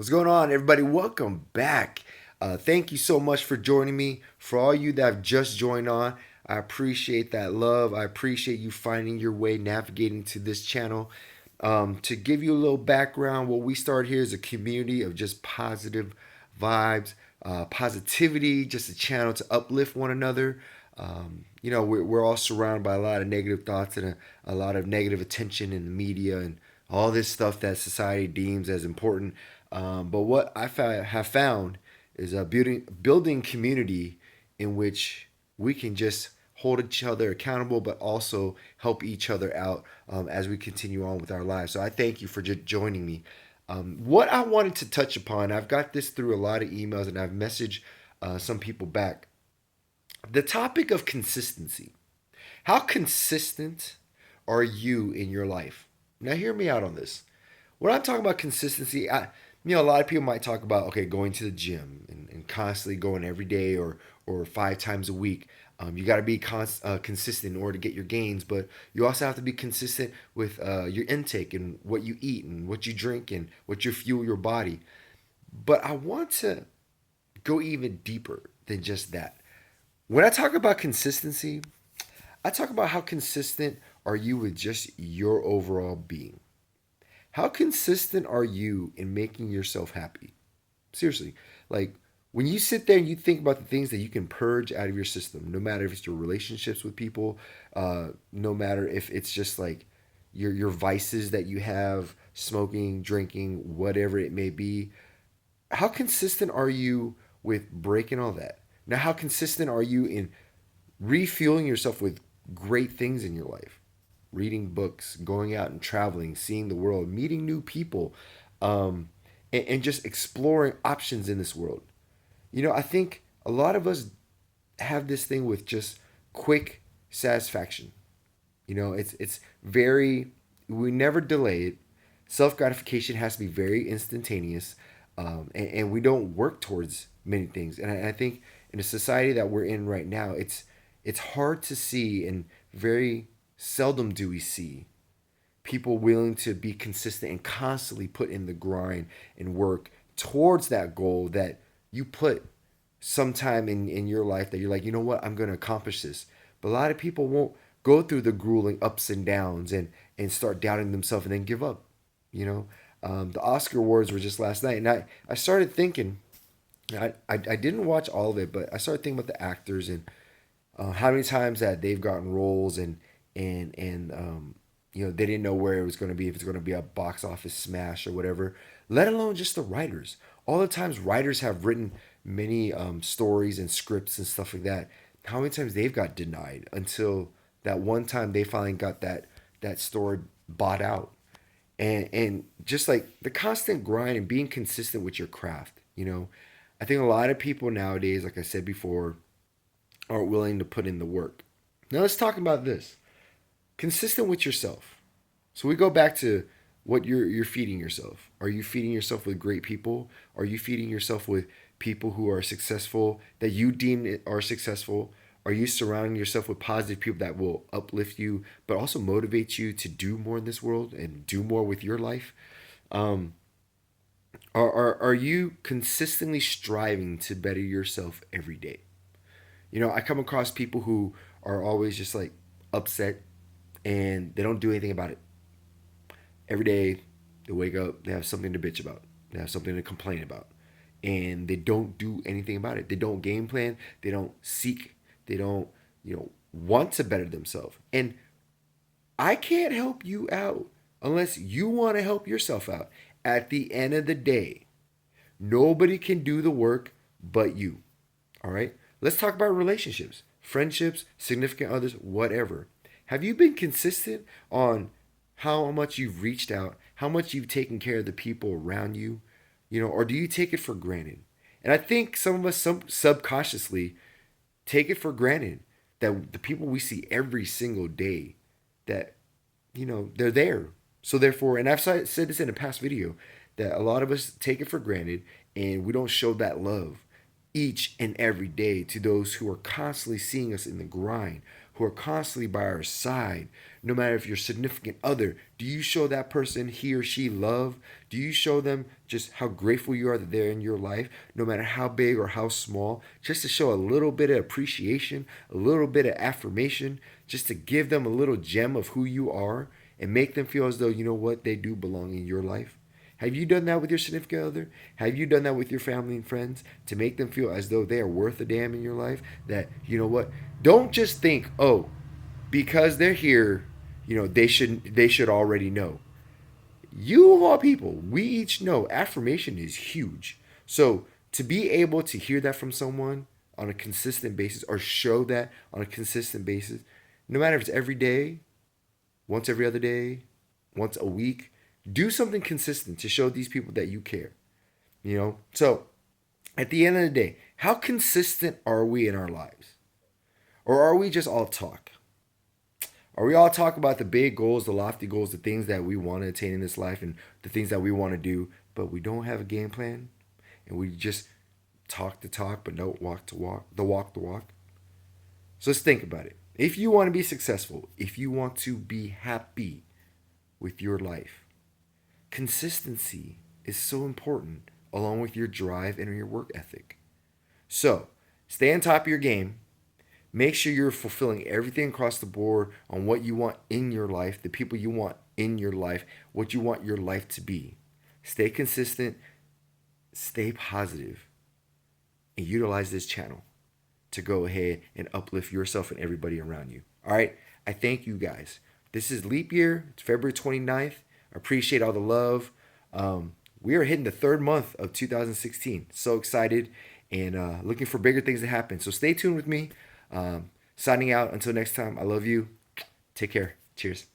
What's going on, everybody? Welcome back. Thank you so much for joining me. For all you that have just joined on, I appreciate that love. I appreciate you finding your way, navigating to this channel. To give you a little background, what we start here is a community of just positive vibes, positivity, just a channel to uplift one another. We're all surrounded by a lot of negative thoughts and a lot of negative attention in the media and all this stuff that society deems as important. But what have found is building community in which we can just hold each other accountable, but also help each other out as we continue on with our lives. So I thank you for joining me. What I wanted to touch upon, I've got this through a lot of emails and I've messaged some people back. The topic of consistency. How consistent are you in your life? Now, hear me out on this. When I'm talking about consistency, a lot of people might talk about okay, going to the gym and constantly going every day or 5 times a week. You got to be consistent in order to get your gains, but you also have to be consistent with your intake and what you eat and what you drink and what you fuel your body. But I want to go even deeper than just that. When I talk about consistency, I talk about how consistent are you with just your overall being. How consistent are you in making yourself happy? Seriously, like when you sit there and you think about the things that you can purge out of your system, no matter if it's your relationships with people, no matter if it's just like your vices that you have, smoking, drinking, whatever it may be. How consistent are you with breaking all that? Now, how consistent are you in refueling yourself with great things in your life? Reading books, going out and traveling, seeing the world, meeting new people, and just exploring options in this world. I think a lot of us have this thing with just quick satisfaction. It's very we never delay it. Self gratification has to be very instantaneous, and we don't work towards many things. And I think in a society that we're in right now, it's hard to see, and very seldom do we see people willing to be consistent and constantly put in the grind and work towards that goal that you put sometime in your life that you're like, you know what, I'm going to accomplish this. But a lot of people won't go through the grueling ups and downs and start doubting themselves and then give up. You know, the Oscar awards were just last night, and I started thinking. I didn't watch all of it, but I started thinking about the actors and how many times that they've gotten roles and they didn't know where it was going to be, if it's going to be a box office smash or whatever. Let alone just the writers. All the times writers have written many stories and scripts and stuff like that. How many times they've got denied until that one time they finally got that story bought out. And just like the constant grind and being consistent with your craft. I think a lot of people nowadays, like I said before, aren't willing to put in the work. Now let's talk about this. Consistent with yourself. So we go back to what you're feeding yourself. Are you feeding yourself with great people? Are you feeding yourself with people who are successful that you deem are successful? Are you surrounding yourself with positive people that will uplift you, but also motivate you to do more in this world and do more with your life? Um, are you consistently striving to better yourself every day? I come across people who are always just like upset and they don't do anything about it. Every day they wake up, they have something to bitch about, they have something to complain about, and they don't do anything about it. They don't game plan, they don't seek, they don't, want to better themselves. And I can't help you out unless you want to help yourself out. At the end of the day, nobody can do the work but you. All right? Let's talk about relationships, friendships, significant others, whatever. Have you been consistent on how much you've reached out, how much you've taken care of the people around you? Or do you take it for granted? And I think some of us subconsciously take it for granted that the people we see every single day, that they're there. So therefore, and I've said this in a past video, that a lot of us take it for granted and we don't show that love each and every day to those who are constantly seeing us in the grind, who are constantly by our side. No matter if you're significant other, do you show that person he or she love? Do you show them just how grateful you are that they're in your life, no matter how big or how small, just to show a little bit of appreciation, a little bit of affirmation, just to give them a little gem of who you are and make them feel as though, you know what, they do belong in your life? Have you done that with your significant other? Have you done that with your family and friends to make them feel as though they are worth a damn in your life? That, you know what? Don't just think, oh, because they're here, they should already know. You of all people, we each know affirmation is huge. So to be able to hear that from someone on a consistent basis or show that on a consistent basis, no matter if it's every day, once every other day, once a week, do something consistent to show these people that you care. So at the end of the day, how consistent are we in our lives? Or are we just all talk? Are we all talk about the big goals, the lofty goals, the things that we want to attain in this life and the things that we want to do, but we don't have a game plan and we just talk the talk but don't walk the walk? So let's think about it. If you want to be successful, if you want to be happy with your life, consistency is so important along with your drive and your work ethic. So stay on top of your game. Make sure you're fulfilling everything across the board on what you want in your life, the people you want in your life, what you want your life to be. Stay consistent, stay positive, and utilize this channel to go ahead and uplift yourself and everybody around you. All right? I thank you guys. This is Leap Year. It's February 29th. I appreciate all the love. We are hitting the third month of 2016. So excited and looking for bigger things to happen. So stay tuned with me. Signing out. Until next time, I love you. Take care. Cheers.